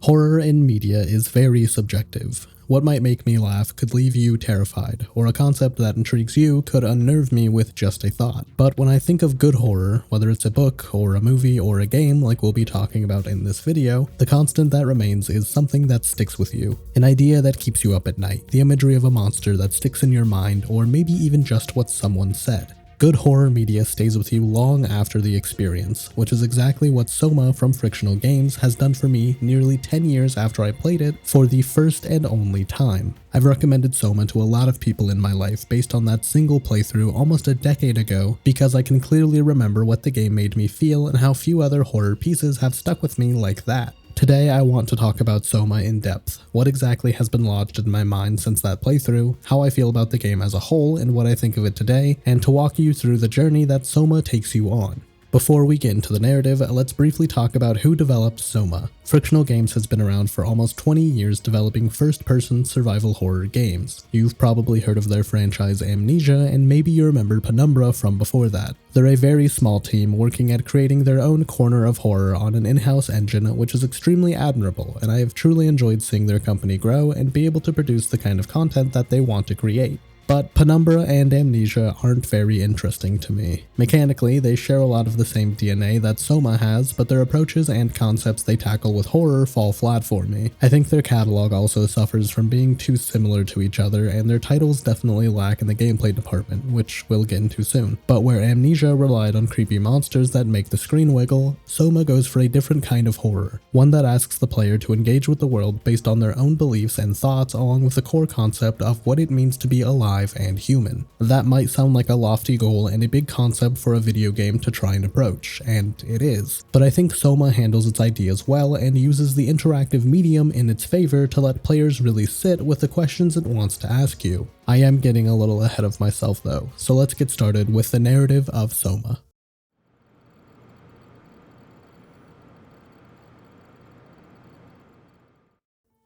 Horror in media is very subjective. What might make me laugh could leave you terrified, or a concept that intrigues you could unnerve me with just a thought. But when I think of good horror, whether it's a book, or a movie, or a game like we'll be talking about in this video, the constant that remains is something that sticks with you. An idea that keeps you up at night, the imagery of a monster that sticks in your mind, or maybe even just what someone said. Good horror media stays with you long after the experience, which is exactly what SOMA from Frictional Games has done for me nearly 10 years after I played it for the first and only time. I've recommended SOMA to a lot of people in my life based on that single playthrough almost a decade ago because I can clearly remember what the game made me feel and how few other horror pieces have stuck with me like that. Today I want to talk about SOMA in depth, what exactly has been lodged in my mind since that playthrough, how I feel about the game as a whole and what I think of it today, and to walk you through the journey that SOMA takes you on. Before we get into the narrative, let's briefly talk about who developed SOMA. Frictional Games has been around for almost 20 years developing first-person survival horror games. You've probably heard of their franchise Amnesia, and maybe you remember Penumbra from before that. They're a very small team working at creating their own corner of horror on an in-house engine, which is extremely admirable, and I have truly enjoyed seeing their company grow and be able to produce the kind of content that they want to create. But Penumbra and Amnesia aren't very interesting to me. Mechanically, they share a lot of the same DNA that SOMA has, but their approaches and concepts they tackle with horror fall flat for me. I think their catalog also suffers from being too similar to each other, and their titles definitely lack in the gameplay department, which we'll get into soon. But where Amnesia relied on creepy monsters that make the screen wiggle, SOMA goes for a different kind of horror, one that asks the player to engage with the world based on their own beliefs and thoughts along with the core concept of what it means to be alive and human. That might sound like a lofty goal and a big concept for a video game to try and approach, and it is. But I think SOMA handles its ideas well and uses the interactive medium in its favor to let players really sit with the questions it wants to ask you. I am getting a little ahead of myself though, so let's get started with the narrative of SOMA.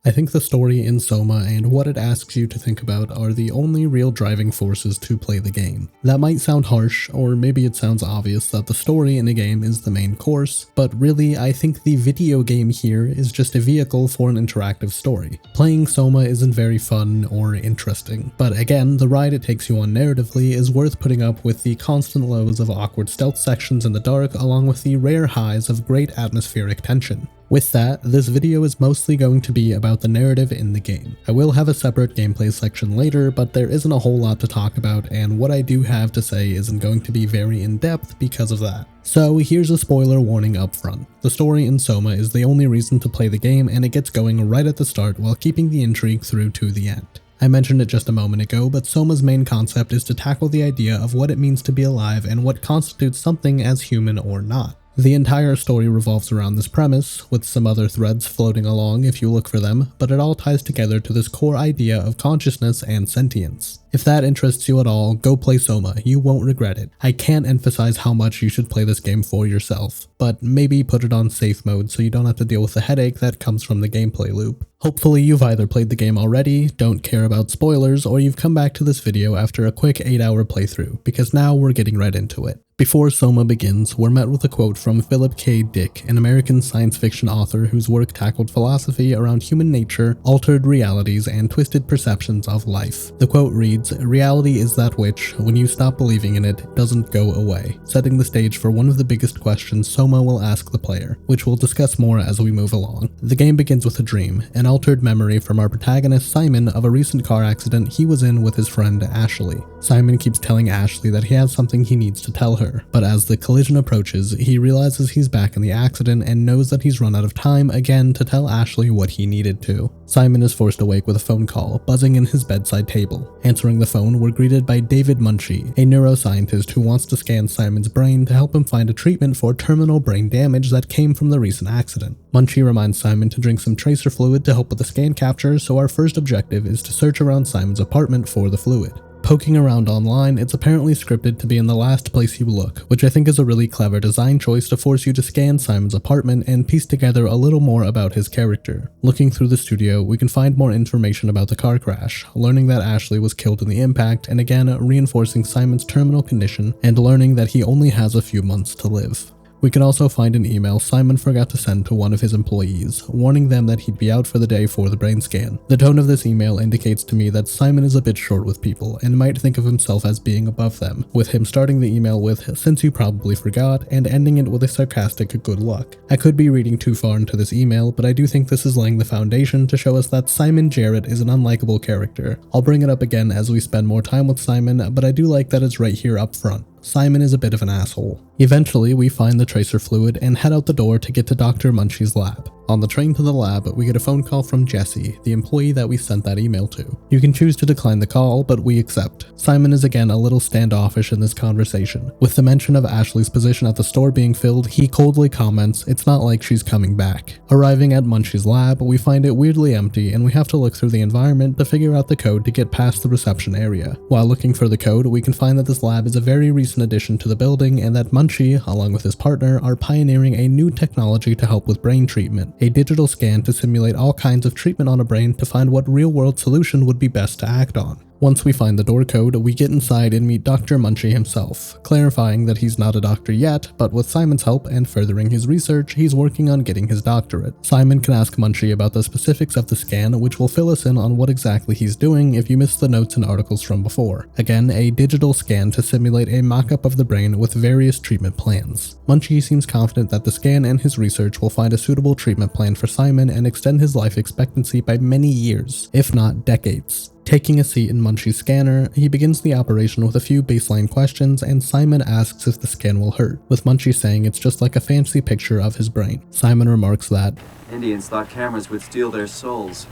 I think the story in SOMA and what it asks you to think about are the only real driving forces to play the game. That might sound harsh, or maybe it sounds obvious that the story in a game is the main course, but really I think the video game here is just a vehicle for an interactive story. Playing SOMA isn't very fun or interesting, but again, the ride it takes you on narratively is worth putting up with the constant lows of awkward stealth sections in the dark along with the rare highs of great atmospheric tension. With that, this video is mostly going to be about the narrative in the game. I will have a separate gameplay section later, but there isn't a whole lot to talk about, and what I do have to say isn't going to be very in-depth because of that. So here's a spoiler warning up front. The story in SOMA is the only reason to play the game, and it gets going right at the start while keeping the intrigue through to the end. I mentioned it just a moment ago, but SOMA's main concept is to tackle the idea of what it means to be alive and what constitutes something as human or not. The entire story revolves around this premise, with some other threads floating along if you look for them, but it all ties together to this core idea of consciousness and sentience. If that interests you at all, go play SOMA, you won't regret it. I can't emphasize how much you should play this game for yourself, but maybe put it on safe mode so you don't have to deal with the headache that comes from the gameplay loop. Hopefully you've either played the game already, don't care about spoilers, or you've come back to this video after a quick 8-hour playthrough, because now we're getting right into it. Before SOMA begins, we're met with a quote from Philip K. Dick, an American science fiction author whose work tackled philosophy around human nature, altered realities, and twisted perceptions of life. The quote reads, "Reality is that which, when you stop believing in it, doesn't go away," setting the stage for one of the biggest questions SOMA will ask the player, which we'll discuss more as we move along. The game begins with a dream, an altered memory from our protagonist Simon of a recent car accident he was in with his friend Ashley. Simon keeps telling Ashley that he has something he needs to tell her, but as the collision approaches, he realizes he's back in the accident and knows that he's run out of time again to tell Ashley what he needed to. Simon is forced awake with a phone call, buzzing in his bedside table. Answering the phone, we're greeted by David Munchie, a neuroscientist who wants to scan Simon's brain to help him find a treatment for terminal brain damage that came from the recent accident. Munchie reminds Simon to drink some tracer fluid to help with the scan capture, so our first objective is to search around Simon's apartment for the fluid. Poking around online, it's apparently scripted to be in the last place you look, which I think is a really clever design choice to force you to scan Simon's apartment and piece together a little more about his character. Looking through the studio, we can find more information about the car crash, learning that Ashley was killed in the impact, and again reinforcing Simon's terminal condition and learning that he only has a few months to live. We can also find an email Simon forgot to send to one of his employees, warning them that he'd be out for the day for the brain scan. The tone of this email indicates to me that Simon is a bit short with people and might think of himself as being above them, with him starting the email with "since you probably forgot" and ending it with a sarcastic "good luck." I could be reading too far into this email, but I do think this is laying the foundation to show us that Simon Jarrett is an unlikable character. I'll bring it up again as we spend more time with Simon, but I do like that it's right here up front. Simon is a bit of an asshole. Eventually, we find the tracer fluid and head out the door to get to Dr. Munchie's lab. On the train to the lab, we get a phone call from Jesse, the employee that we sent that email to. You can choose to decline the call, but we accept. Simon is again a little standoffish in this conversation. With the mention of Ashley's position at the store being filled, he coldly comments, "It's not like she's coming back." Arriving at Munchie's lab, we find it weirdly empty and we have to look through the environment to figure out the code to get past the reception area. While looking for the code, we can find that this lab is a very recent addition to the building and that Munchie, along with his partner, are pioneering a new technology to help with brain treatment. A digital scan to simulate all kinds of treatment on a brain to find what real-world solution would be best to act on. Once we find the door code, we get inside and meet Dr. Munchie himself, clarifying that he's not a doctor yet, but with Simon's help and furthering his research, he's working on getting his doctorate. Simon can ask Munchie about the specifics of the scan, which will fill us in on what exactly he's doing if you missed the notes and articles from before. Again, a digital scan to simulate a mock-up of the brain with various treatment plans. Munchie seems confident that the scan and his research will find a suitable treatment plan for Simon and extend his life expectancy by many years, if not decades. Taking a seat in Munchie's scanner, he begins the operation with a few baseline questions and Simon asks if the scan will hurt, with Munchie saying it's just like a fancy picture of his brain. Simon remarks that Indians thought cameras would steal their souls.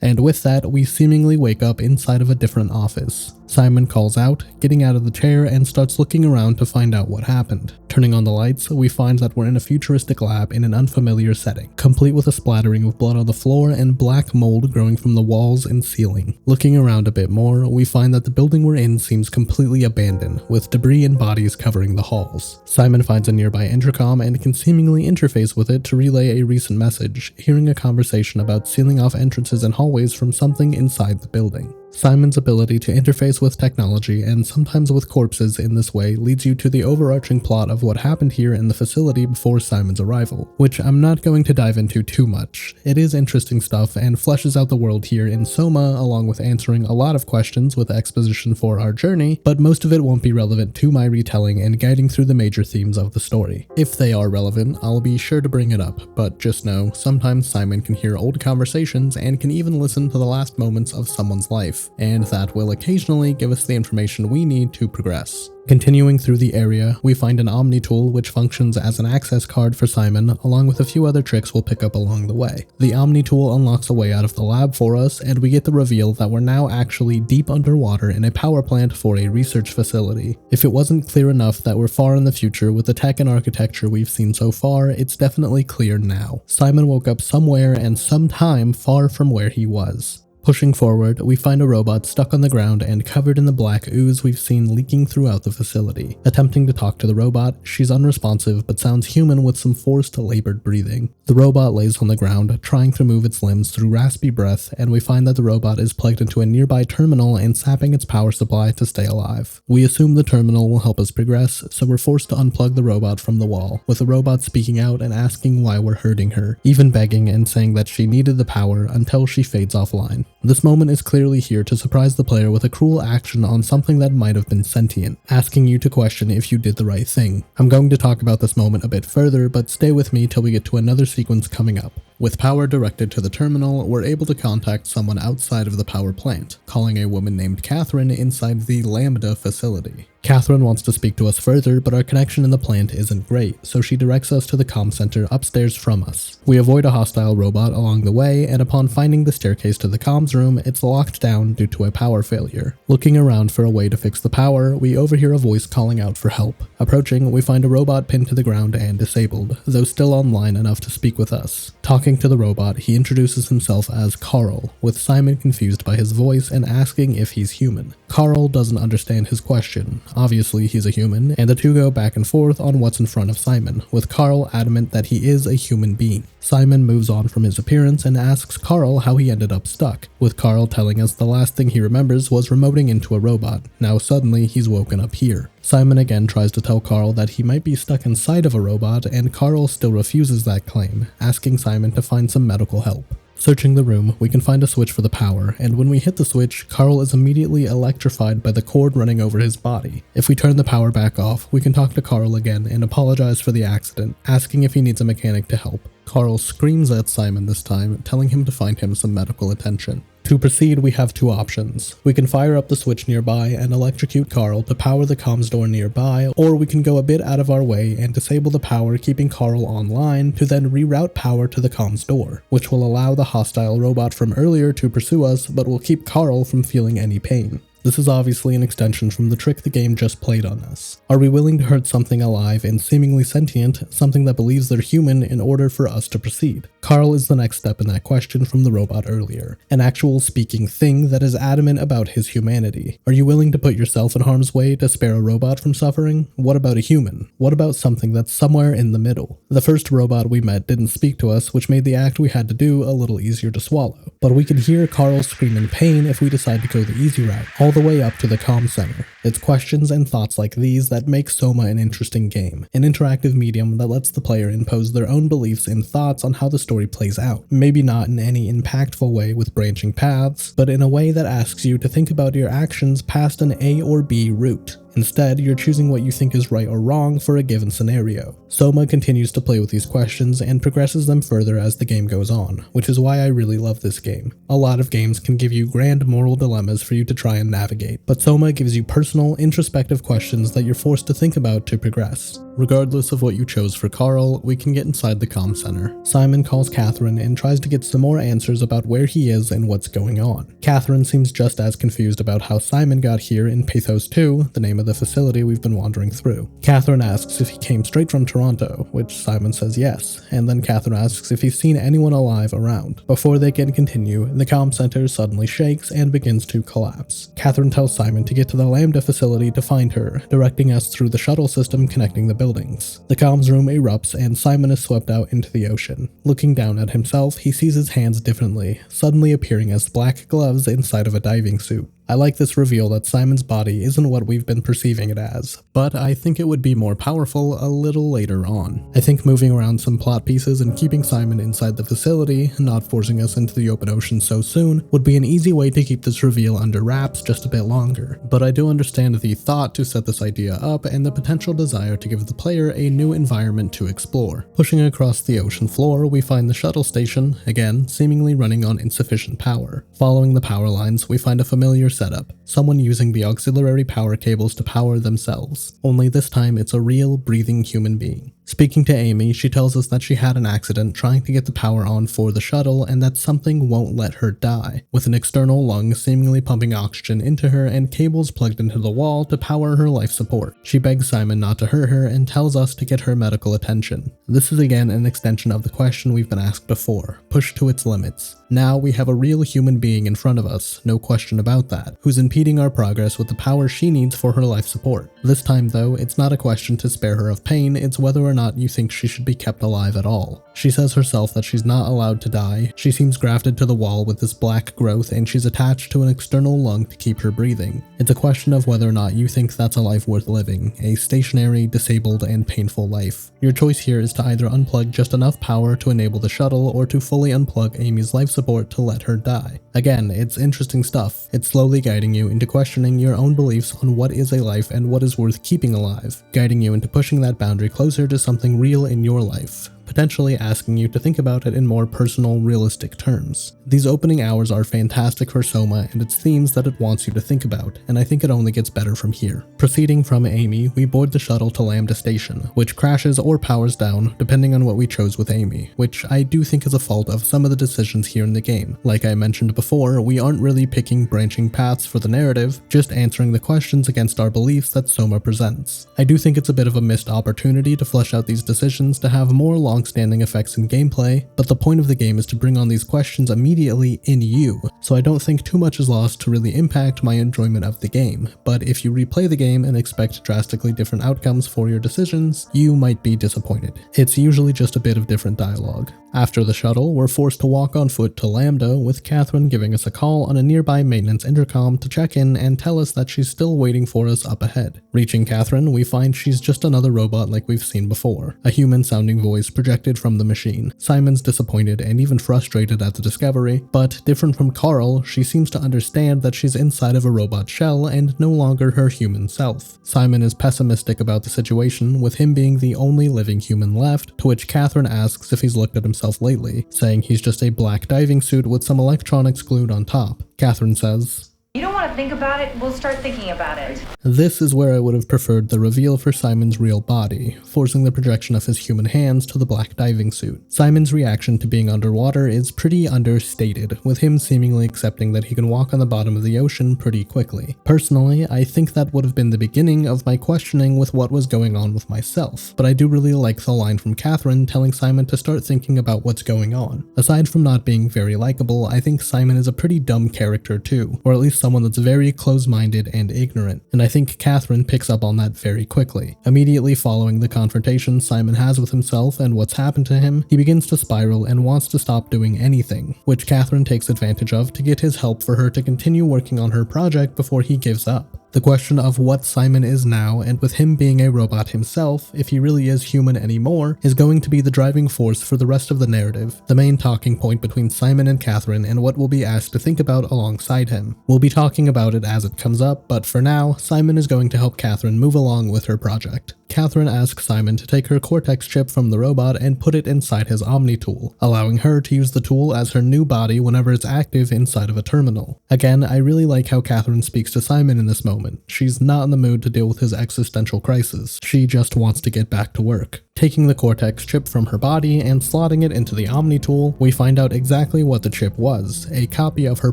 And with that, we seemingly wake up inside of a different office. Simon calls out, getting out of the chair, and starts looking around to find out what happened. Turning on the lights, we find that we're in a futuristic lab in an unfamiliar setting, complete with a splattering of blood on the floor and black mold growing from the walls and ceiling. Looking around a bit more, we find that the building we're in seems completely abandoned, with debris and bodies covering the halls. Simon finds a nearby intercom and can seemingly interface with it to relay a recent message, hearing a conversation about sealing off entrances and hallways from something inside the building. Simon's ability to interface with technology and sometimes with corpses in this way leads you to the overarching plot of what happened here in the facility before Simon's arrival, which I'm not going to dive into too much. It is interesting stuff and fleshes out the world here in SOMA along with answering a lot of questions with exposition for our journey, but most of it won't be relevant to my retelling and guiding through the major themes of the story. If they are relevant, I'll be sure to bring it up, but just know, sometimes Simon can hear old conversations and can even listen to the last moments of someone's life, and that will occasionally give us the information we need to progress. Continuing through the area, we find an Omni tool which functions as an access card for Simon, along with a few other tricks we'll pick up along the way. The Omni tool unlocks a way out of the lab for us, and we get the reveal that we're now actually deep underwater in a power plant for a research facility. If it wasn't clear enough that we're far in the future with the tech and architecture we've seen so far, it's definitely clear now. Simon woke up somewhere and sometime far from where he was. Pushing forward, we find a robot stuck on the ground and covered in the black ooze we've seen leaking throughout the facility. Attempting to talk to the robot, she's unresponsive but sounds human with some forced, labored breathing. The robot lays on the ground, trying to move its limbs through raspy breath, and we find that the robot is plugged into a nearby terminal and sapping its power supply to stay alive. We assume the terminal will help us progress, so we're forced to unplug the robot from the wall, with the robot speaking out and asking why we're hurting her, even begging and saying that she needed the power until she fades offline. This moment is clearly here to surprise the player with a cruel action on something that might have been sentient, asking you to question if you did the right thing. I'm going to talk about this moment a bit further, but stay with me till we get to another sequence coming up. With power directed to the terminal, we're able to contact someone outside of the power plant, calling a woman named Catherine inside the Lambda facility. Catherine wants to speak to us further, but our connection in the plant isn't great, so she directs us to the comm center upstairs from us. We avoid a hostile robot along the way, and upon finding the staircase to the comms room, it's locked down due to a power failure. Looking around for a way to fix the power, we overhear a voice calling out for help. Approaching, we find a robot pinned to the ground and disabled, though still online enough to speak with us. Talking to the robot, he introduces himself as Carl, with Simon confused by his voice and asking if he's human. Carl doesn't understand his question, Obviously, he's a human, and the two go back and forth on what's in front of Simon, with Carl adamant that he is a human being. Simon moves on from his appearance and asks Carl how he ended up stuck, with Carl telling us the last thing he remembers was remoting into a robot. Now suddenly he's woken up here. Simon again tries to tell Carl that he might be stuck inside of a robot, and Carl still refuses that claim, asking Simon to find some medical help. Searching the room, we can find a switch for the power, and when we hit the switch, Carl is immediately electrified by the cord running over his body. If we turn the power back off, we can talk to Carl again and apologize for the accident, asking if he needs a mechanic to help. Carl screams at Simon this time, telling him to find him some medical attention. To proceed, we have two options. We can fire up the switch nearby and electrocute Carl to power the comms door nearby, or we can go a bit out of our way and disable the power, keeping Carl online, to then reroute power to the comms door, which will allow the hostile robot from earlier to pursue us, but will keep Carl from feeling any pain. This is obviously an extension from the trick the game just played on us. Are we willing to hurt something alive and seemingly sentient, something that believes they're human, in order for us to proceed? Carl is the next step in that question from the robot earlier, an actual speaking thing that is adamant about his humanity. Are you willing to put yourself in harm's way to spare a robot from suffering? What about a human? What about something that's somewhere in the middle? The first robot we met didn't speak to us, which made the act we had to do a little easier to swallow. But we can hear Carl scream in pain if we decide to go the easy route, all the way up to the comm center. It's questions and thoughts like these that make SOMA an interesting game, an interactive medium that lets the player impose their own beliefs and thoughts on how the story plays out. Maybe not in any impactful way with branching paths, but in a way that asks you to think about your actions past an A or B route. Instead, you're choosing what you think is right or wrong for a given scenario. SOMA continues to play with these questions and progresses them further as the game goes on, which is why I really love this game. A lot of games can give you grand moral dilemmas for you to try and navigate, but SOMA gives you personal, introspective questions that you're forced to think about to progress. Regardless of what you chose for Carl, we can get inside the comm center. Simon calls Catherine and tries to get some more answers about where he is and what's going on. Catherine seems just as confused about how Simon got here in Pathos 2, the name of the facility we've been wandering through. Catherine asks if he came straight from Toronto, which Simon says yes, and then Catherine asks if he's seen anyone alive around. Before they can continue, the comm center suddenly shakes and begins to collapse. Catherine tells Simon to get to the Lambda facility to find her, directing us through the shuttle system connecting the buildings. The comms room erupts and Simon is swept out into the ocean. Looking down at himself, he sees his hands differently, suddenly appearing as black gloves inside of a diving suit. I like this reveal that Simon's body isn't what we've been perceiving it as, but I think it would be more powerful a little later on. I think moving around some plot pieces and keeping Simon inside the facility, not forcing us into the open ocean so soon, would be an easy way to keep this reveal under wraps just a bit longer. But I do understand the thought to set this idea up and the potential desire to give the player a new environment to explore. Pushing across the ocean floor, we find the shuttle station, again, seemingly running on insufficient power. Following the power lines, we find a familiar setup, someone using the auxiliary power cables to power themselves. Only this time it's a real, breathing human being. Speaking to Amy, she tells us that she had an accident trying to get the power on for the shuttle and that something won't let her die, with an external lung seemingly pumping oxygen into her and cables plugged into the wall to power her life support. She begs Simon not to hurt her and tells us to get her medical attention. This is again an extension of the question we've been asked before, pushed to its limits. Now we have a real human being in front of us, no question about that, who's impeding our progress with the power she needs for her life support. This time though, it's not a question to spare her of pain, it's whether or not you think she should be kept alive at all. She says herself that she's not allowed to die. She seems grafted to the wall with this black growth and she's attached to an external lung to keep her breathing. It's a question of whether or not you think that's a life worth living, a stationary, disabled, and painful life. Your choice here is to either unplug just enough power to enable the shuttle or to fully unplug Amy's life support to let her die. Again, it's interesting stuff. It's slowly guiding you into questioning your own beliefs on what is a life and what is worth keeping alive, guiding you into pushing that boundary closer to something real in your life, potentially asking you to think about it in more personal, realistic terms. These opening hours are fantastic for SOMA and its themes that it wants you to think about, and I think it only gets better from here. Proceeding from Amy, we board the shuttle to Lambda Station, which crashes or powers down depending on what we chose with Amy, which I do think is a fault of some of the decisions here in the game. Like I mentioned before, we aren't really picking branching paths for the narrative, just answering the questions against our beliefs that SOMA presents. I do think it's a bit of a missed opportunity to flesh out these decisions to have more long long-standing effects in gameplay, but the point of the game is to bring on these questions immediately in you, so I don't think too much is lost to really impact my enjoyment of the game. But if you replay the game and expect drastically different outcomes for your decisions, you might be disappointed. It's usually just a bit of different dialogue. After the shuttle, we're forced to walk on foot to Lambda, with Catherine giving us a call on a nearby maintenance intercom to check in and tell us that she's still waiting for us up ahead. Reaching Catherine, we find she's just another robot like we've seen before, a human-sounding voice projected from the machine. Simon's disappointed and even frustrated at the discovery, but different from Carl, she seems to understand that she's inside of a robot shell and no longer her human self. Simon is pessimistic about the situation, with him being the only living human left, to which Catherine asks if he's looked at himself lately, saying he's just a black diving suit with some electronics glued on top. Catherine says, "You don't want to think about it, we'll start thinking about it." This is where I would have preferred the reveal for Simon's real body, forcing the projection of his human hands to the black diving suit. Simon's reaction to being underwater is pretty understated, with him seemingly accepting that he can walk on the bottom of the ocean pretty quickly. Personally, I think that would have been the beginning of my questioning with what was going on with myself, but I do really like the line from Catherine telling Simon to start thinking about what's going on. Aside from not being very likable, I think Simon is a pretty dumb character too, or at least someone that's very close-minded and ignorant, and I think Catherine picks up on that very quickly. Immediately following the confrontation Simon has with himself and what's happened to him, he begins to spiral and wants to stop doing anything, which Catherine takes advantage of to get his help for her to continue working on her project before he gives up. The question of what Simon is now, and with him being a robot himself, if he really is human anymore, is going to be the driving force for the rest of the narrative, the main talking point between Simon and Catherine and what we'll be asked to think about alongside him. We'll be talking about it as it comes up, but for now, Simon is going to help Catherine move along with her project. Catherine asks Simon to take her Cortex chip from the robot and put it inside his Omni tool, allowing her to use the tool as her new body whenever it's active inside of a terminal. Again, I really like how Catherine speaks to Simon in this moment. She's not in the mood to deal with his existential crisis. She just wants to get back to work. Taking the Cortex chip from her body and slotting it into the Omni tool, we find out exactly what the chip was, a copy of her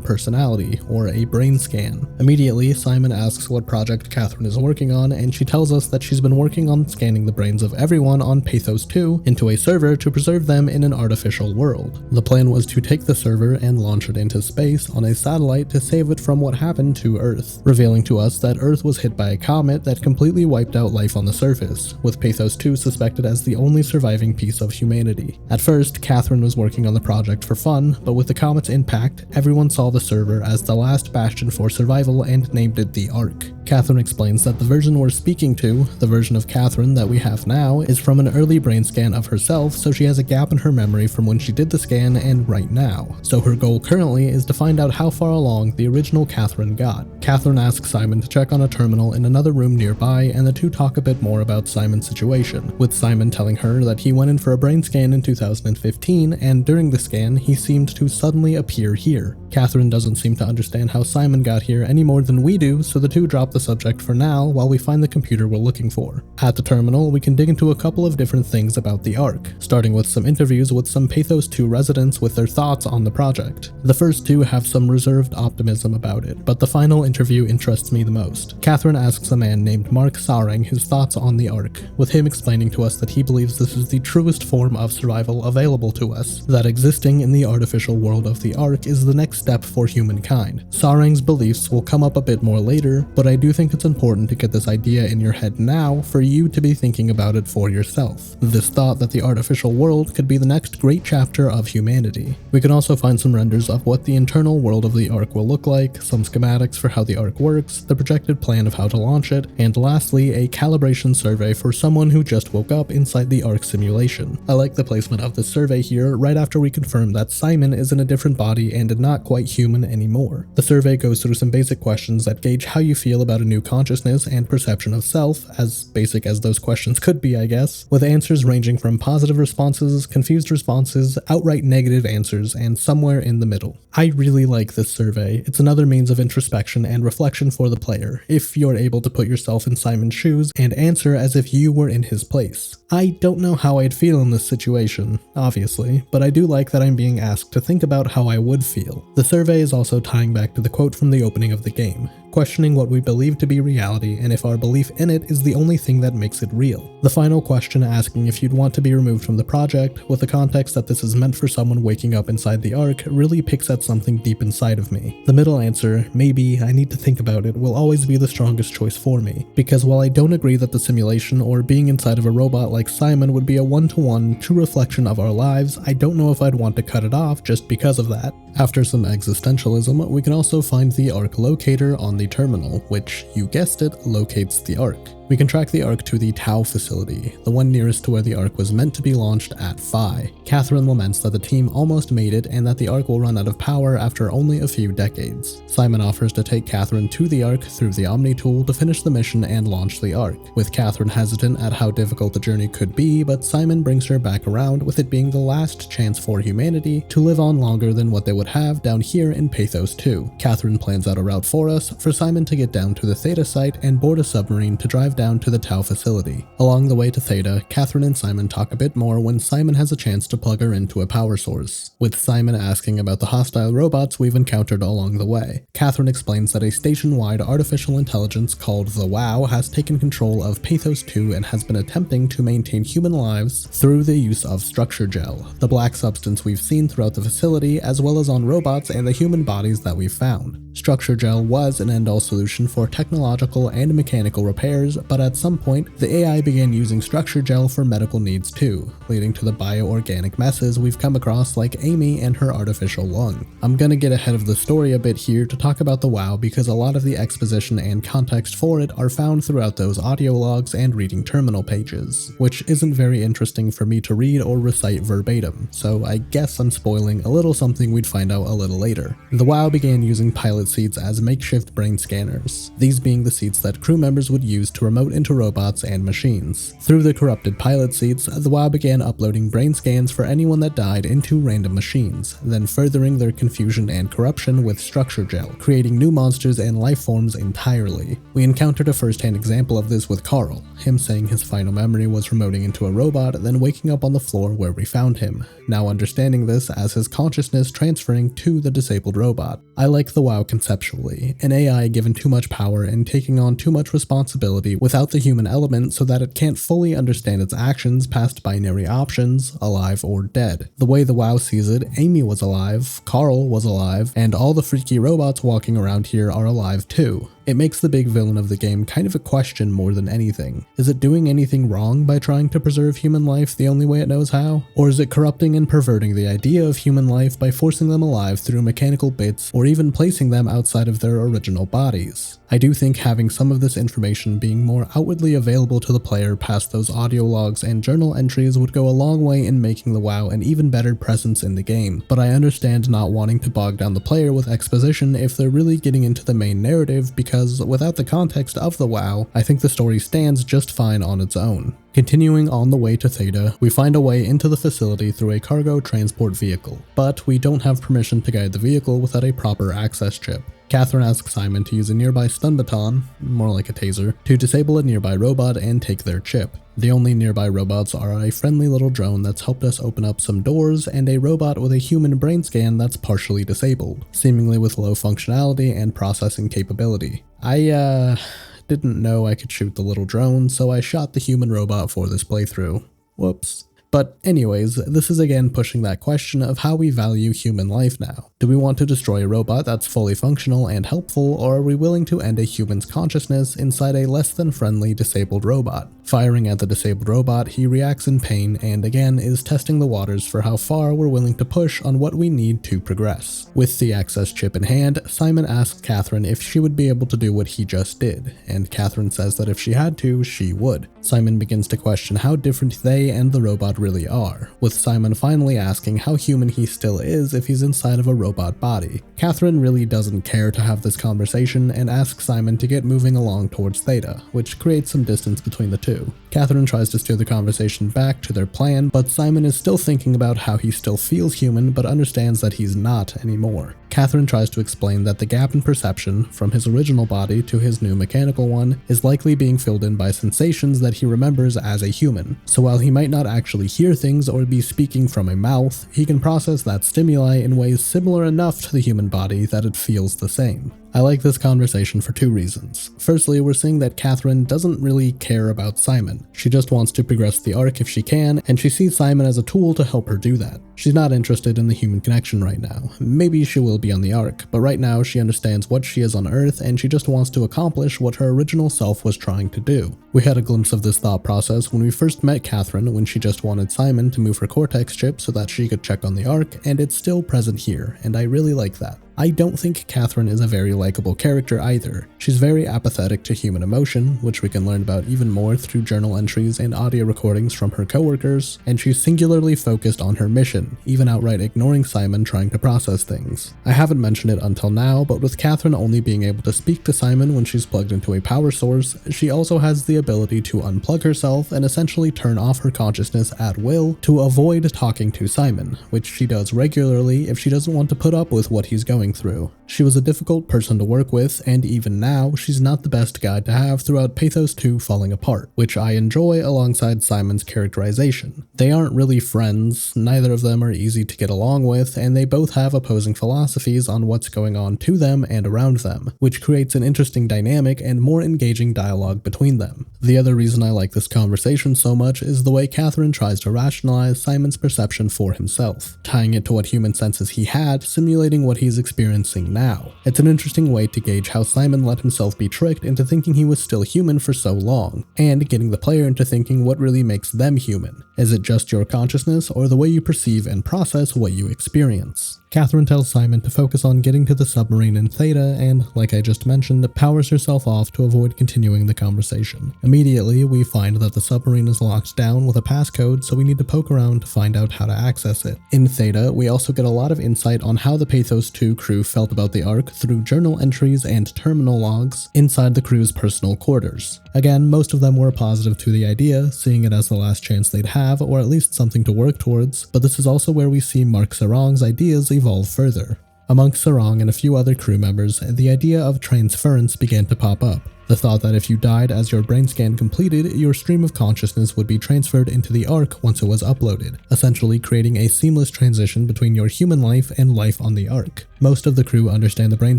personality, or a brain scan. Immediately, Simon asks what project Catherine is working on, and she tells us that she's been working on scanning the brains of everyone on Pathos 2 into a server to preserve them in an artificial world. The plan was to take the server and launch it into space on a satellite to save it from what happened to Earth, revealing to us that Earth was hit by a comet that completely wiped out life on the surface, with Pathos 2 suspected as the only surviving piece of humanity. At first, Catherine was working on the project for fun, but with the comet's impact, everyone saw the server as the last bastion for survival and named it the Ark. Catherine explains that the version we're speaking to, the version of Catherine that we have now, is from an early brain scan of herself, so she has a gap in her memory from when she did the scan and right now. So her goal currently is to find out how far along the original Catherine got. Catherine asks Simon to check on a terminal in another room nearby, and the two talk a bit more about Simon's situation, with Simon telling her that he went in for a brain scan in 2015, and during the scan, he seemed to suddenly appear here. Catherine doesn't seem to understand how Simon got here any more than we do, so the two drop the subject for now while we find the computer we're looking for. At the terminal, we can dig into a couple of different things about the Ark, starting with some interviews with some Pathos 2 residents with their thoughts on the project. The first two have some reserved optimism about it, but the final interview interests me the most. Catherine asks a man named Mark Sarang his thoughts on the Ark, with him explaining to us that he believes this is the truest form of survival available to us, that existing in the artificial world of the Ark is the next step for humankind. Sarang's beliefs will come up a bit more later, but I do think it's important to get this idea in your head now for you to be thinking about it for yourself. This thought that the artificial world could be the next great chapter of humanity. We can also find some renders of what the internal world of the Ark will look like, some schematics for how the Ark works, the projected plan of how to launch it, and lastly, a calibration survey for someone who just woke up inside the Ark simulation. I like the placement of this survey here right after we confirm that Simon is in a different body and not quite human anymore. The survey goes through some basic questions that gauge how you feel about a new consciousness and perception of self, as basic as those questions could be, I guess, with answers ranging from positive responses, confused responses, outright negative answers, and somewhere in the middle. I really like this survey. It's another means of introspection and reflection for the player, if you're able to put yourself in Simon's shoes and answer as if you were in his place. I don't know how I'd feel in this situation, obviously, but I do like that I'm being asked to think about how I would feel. The survey is also tying back to the quote from the opening of the game, questioning what we believe to be reality and if our belief in it is the only thing that makes it real. The final question asking if you'd want to be removed from the project, with the context that this is meant for someone waking up inside the Ark, really picks at something deep inside of me. The middle answer, maybe, I need to think about it, will always be the strongest choice for me, because while I don't agree that the simulation or being inside of a robot like Simon would be a one-to-one true reflection of our lives, I don't know if I'd want to cut it off just because of that. After some existentialism, we can also find the Ark locator on the terminal, which, you guessed it, locates the Ark. We can track the Ark to the Tau facility, the one nearest to where the Ark was meant to be launched at Phi. Catherine laments that the team almost made it and that the Ark will run out of power after only a few decades. Simon offers to take Catherine to the Ark through the Omni tool to finish the mission and launch the Ark, with Catherine hesitant at how difficult the journey could be, but Simon brings her back around, with it being the last chance for humanity to live on longer than what they would have down here in Pathos 2. Catherine plans out a route for us, for Simon to get down to the Theta site and board a submarine to drive down to the Tau facility. Along the way to Theta, Catherine and Simon talk a bit more when Simon has a chance to plug her into a power source, with Simon asking about the hostile robots we've encountered along the way. Catherine explains that a station-wide artificial intelligence called the WOW has taken control of Pathos 2 and has been attempting to maintain human lives through the use of structure gel, the black substance we've seen throughout the facility as well as on robots and the human bodies that we've found. Structure gel was an end-all solution for technological and mechanical repairs, but at some point, the AI began using structure gel for medical needs too, leading to the bioorganic messes we've come across like Amy and her artificial lung. I'm gonna get ahead of the story a bit here to talk about the WOW because a lot of the exposition and context for it are found throughout those audio logs and reading terminal pages, which isn't very interesting for me to read or recite verbatim, so I guess I'm spoiling a little something we'd find out a little later. The WOW began using pilot seats as makeshift brain scanners, these being the seats that crew members would use to remote into robots and machines. Through the corrupted pilot seats, the WOW began uploading brain scans for anyone that died into random machines, then furthering their confusion and corruption with structure gel, creating new monsters and life forms entirely. We encountered a first-hand example of this with Carl, him saying his final memory was remoting into a robot, then waking up on the floor where we found him, now understanding this as his consciousness transferring to the disabled robot. I like the WOW conceptually, an AI given too much power and taking on too much responsibility without the human element so that it can't fully understand its actions past binary options, alive or dead. The way the WOW sees it, Amy was alive, Carl was alive, and all the freaky robots walking around here are alive too. It makes the big villain of the game kind of a question more than anything. Is it doing anything wrong by trying to preserve human life the only way it knows how? Or is it corrupting and perverting the idea of human life by forcing them alive through mechanical bits or even placing them outside of their original bodies? I do think having some of this information being more outwardly available to the player past those audio logs and journal entries would go a long way in making the WOW an even better presence in the game, but I understand not wanting to bog down the player with exposition if they're really getting into the main narrative, because without the context of the WOW, I think the story stands just fine on its own. Continuing on the way to Theta, we find a way into the facility through a cargo transport vehicle, but we don't have permission to guide the vehicle without a proper access chip. Catherine asks Simon to use a nearby stun baton, more like a taser, to disable a nearby robot and take their chip. The only nearby robots are a friendly little drone that's helped us open up some doors and a robot with a human brain scan that's partially disabled, seemingly with low functionality and processing capability. I didn't know I could shoot the little drone, so I shot the human robot for this playthrough. Whoops. But anyways, this is again pushing that question of how we value human life now. Do we want to destroy a robot that's fully functional and helpful, or are we willing to end a human's consciousness inside a less than friendly disabled robot? Firing at the disabled robot, he reacts in pain and again is testing the waters for how far we're willing to push on what we need to progress. With the access chip in hand, Simon asks Catherine if she would be able to do what he just did, and Catherine says that if she had to, she would. Simon begins to question how different they and the robot really are, with Simon finally asking how human he still is if he's inside of a robot body. Catherine really doesn't care to have this conversation and asks Simon to get moving along towards Theta, which creates some distance between the two. Catherine tries to steer the conversation back to their plan, but Simon is still thinking about how he still feels human but understands that he's not anymore. Catherine tries to explain that the gap in perception from his original body to his new mechanical one is likely being filled in by sensations that he remembers as a human. So while he might not actually hear things or be speaking from a mouth, he can process that stimuli in ways similar enough to the human body that it feels the same. I like this conversation for two reasons. Firstly, we're seeing that Catherine doesn't really care about Simon. She just wants to progress the arc if she can, and she sees Simon as a tool to help her do that. She's not interested in the human connection right now. Maybe she will be on the arc, but right now she understands what she is on Earth and she just wants to accomplish what her original self was trying to do. We had a glimpse of this thought process when we first met Catherine, when she just wanted Simon to move her Cortex chip so that she could check on the arc, and it's still present here, and I really like that. I don't think Catherine is a very likable character either. She's very apathetic to human emotion, which we can learn about even more through journal entries and audio recordings from her coworkers, and she's singularly focused on her mission, even outright ignoring Simon trying to process things. I haven't mentioned it until now, but with Catherine only being able to speak to Simon when she's plugged into a power source, she also has the ability to unplug herself and essentially turn off her consciousness at will to avoid talking to Simon, which she does regularly if she doesn't want to put up with what he's going through. She was a difficult person to work with, and even now, she's not the best guide to have throughout Pathos 2 Falling Apart, which I enjoy alongside Simon's characterization. They aren't really friends, neither of them are easy to get along with, and they both have opposing philosophies on what's going on to them and around them, which creates an interesting dynamic and more engaging dialogue between them. The other reason I like this conversation so much is the way Catherine tries to rationalize Simon's perception for himself, tying it to what human senses he had, simulating what he's experiencing now. It's an interesting way to gauge how Simon let himself be tricked into thinking he was still human for so long, and getting the player into thinking what really makes them human. Is it just your consciousness or the way you perceive and process what you experience? Catherine tells Simon to focus on getting to the submarine in Theta and, like I just mentioned, powers herself off to avoid continuing the conversation. Immediately, we find that the submarine is locked down with a passcode, so we need to poke around to find out how to access it. In Theta, we also get a lot of insight on how the Pathos 2 crew felt about the arc through journal entries and terminal logs inside the crew's personal quarters. Again, most of them were positive to the idea, seeing it as the last chance they'd have, or at least something to work towards, but this is also where we see Mark Sarong's ideas evolve further. Amongst Sarong and a few other crew members, the idea of transference began to pop up. The thought that if you died as your brain scan completed, your stream of consciousness would be transferred into the arc once it was uploaded, essentially creating a seamless transition between your human life and life on the arc. Most of the crew understand the brain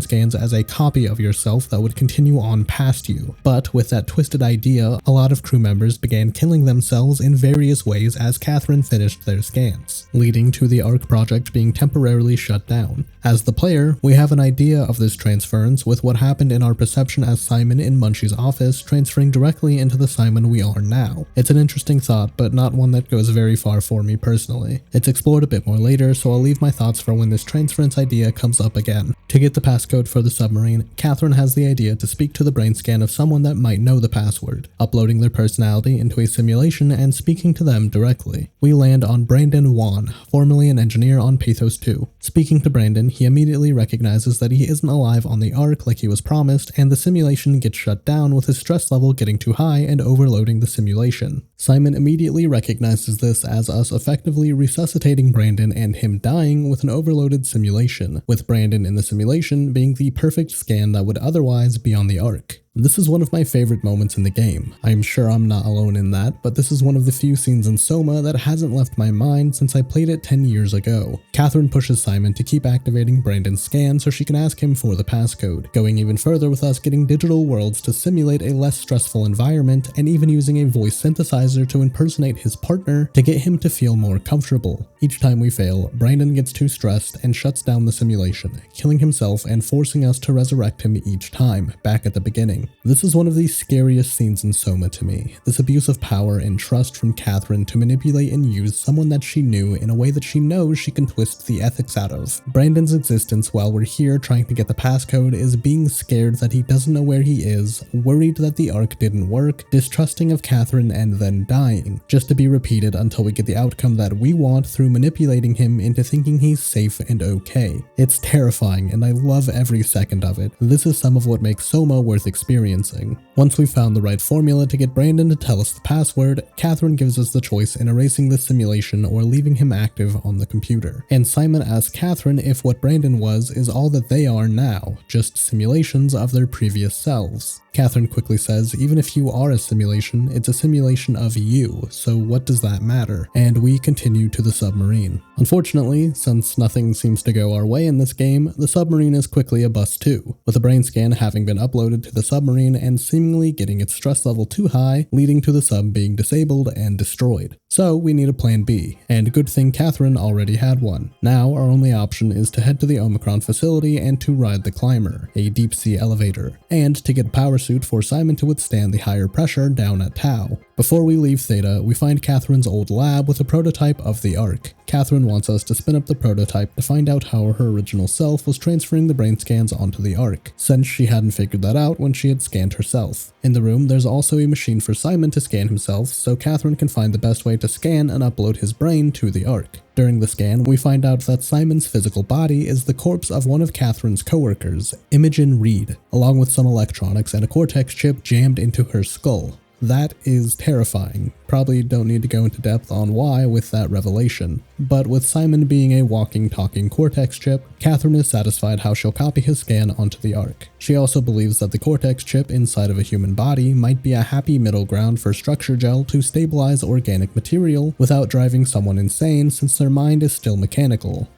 scans as a copy of yourself that would continue on past you, but with that twisted idea, a lot of crew members began killing themselves in various ways as Catherine finished their scans, leading to the arc project being temporarily shut down. As the player, we have an idea of this transference with what happened in our perception as Simon in Munchie's office transferring directly into the Simon we are now. It's an interesting thought, but not one that goes very far for me personally. It's explored a bit more later, so I'll leave my thoughts for when this transference idea comes up again. To get the passcode for the submarine, Catherine has the idea to speak to the brain scan of someone that might know the password, uploading their personality into a simulation and speaking to them directly. We land on Brandon Wan, formerly an engineer on Pathos 2. Speaking to Brandon, he immediately recognizes that he isn't alive on the arc like he was promised, and the simulation gets shut down with his stress level getting too high and overloading the simulation. Simon immediately recognizes this as us effectively resuscitating Brandon and him dying with an overloaded simulation, with Brandon in the simulation being the perfect scan that would otherwise be on the arc. This is one of my favorite moments in the game. I'm sure I'm not alone in that, but this is one of the few scenes in SOMA that hasn't left my mind since I played it 10 years ago. Catherine pushes Simon to keep activating Brandon's scan so she can ask him for the passcode, going even further with us getting digital worlds to simulate a less stressful environment and even using a voice synthesizer to impersonate his partner to get him to feel more comfortable. Each time we fail, Brandon gets too stressed and shuts down the simulation, killing himself and forcing us to resurrect him each time, back at the beginning. This is one of the scariest scenes in SOMA to me. This abuse of power and trust from Catherine to manipulate and use someone that she knew in a way that she knows she can twist the ethics out of. Brandon's existence while we're here trying to get the passcode is being scared that he doesn't know where he is, worried that the arc didn't work, distrusting of Catherine and then dying, just to be repeated until we get the outcome that we want through manipulating him into thinking he's safe and okay. It's terrifying and I love every second of it. This is some of what makes SOMA worth experiencing experiencing. Once we've found the right formula to get Brandon to tell us the password, Catherine gives us the choice in erasing the simulation or leaving him active on the computer. And Simon asks Catherine if what Brandon was is all that they are now, just simulations of their previous selves. Catherine quickly says, even if you are a simulation, it's a simulation of you, so what does that matter? And we continue to the submarine. Unfortunately, since nothing seems to go our way in this game, the submarine is quickly a bust too, with a brain scan having been uploaded to the submarine and seemingly getting its stress level too high, leading to the sub being disabled and destroyed. So we need a plan B, and good thing Catherine already had one. Now our only option is to head to the Omicron facility and to ride the Climber, a deep sea elevator, and to get a power suit for Simon to withstand the higher pressure down at Tau. Before we leave Theta, we find Catherine's old lab with a prototype of the Ark. Catherine wants us to spin up the prototype to find out how her original self was transferring the brain scans onto the Ark, since she hadn't figured that out when she had scanned herself. In the room, there's also a machine for Simon to scan himself, so Catherine can find the best way to scan and upload his brain to the Ark. During the scan, we find out that Simon's physical body is the corpse of one of Catherine's coworkers, Imogen Reed, along with some electronics and a Cortex chip jammed into her skull. That is terrifying. Probably don't need to go into depth on why with that revelation. But with Simon being a walking, talking Cortex chip, Catherine is satisfied how she'll copy his scan onto the Ark. She also believes that the Cortex chip inside of a human body might be a happy middle ground for structure gel to stabilize organic material without driving someone insane since their mind is still mechanical.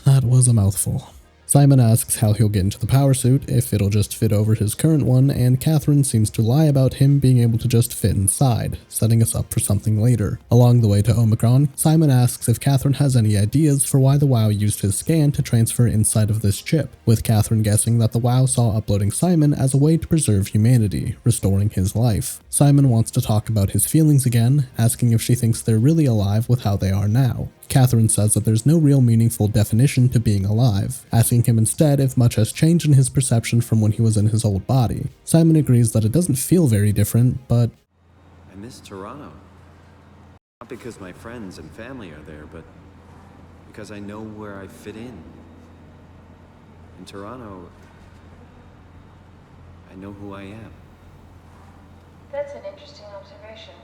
That was a mouthful. Simon asks how he'll get into the power suit, if it'll just fit over his current one, and Catherine seems to lie about him being able to just fit inside, setting us up for something later. Along the way to Omicron, Simon asks if Catherine has any ideas for why the WoW used his scan to transfer inside of this chip, with Catherine guessing that the WoW saw uploading Simon as a way to preserve humanity, restoring his life. Simon wants to talk about his feelings again, asking if she thinks they're really alive with how they are now. Catherine says that there's no real meaningful definition to being alive, asking him instead if much has changed in his perception from when he was in his old body. Simon agrees that it doesn't feel very different, but I miss Toronto. Not because my friends and family are there, but because I know where I fit in. In Toronto, I know who I am. That's an interesting observation.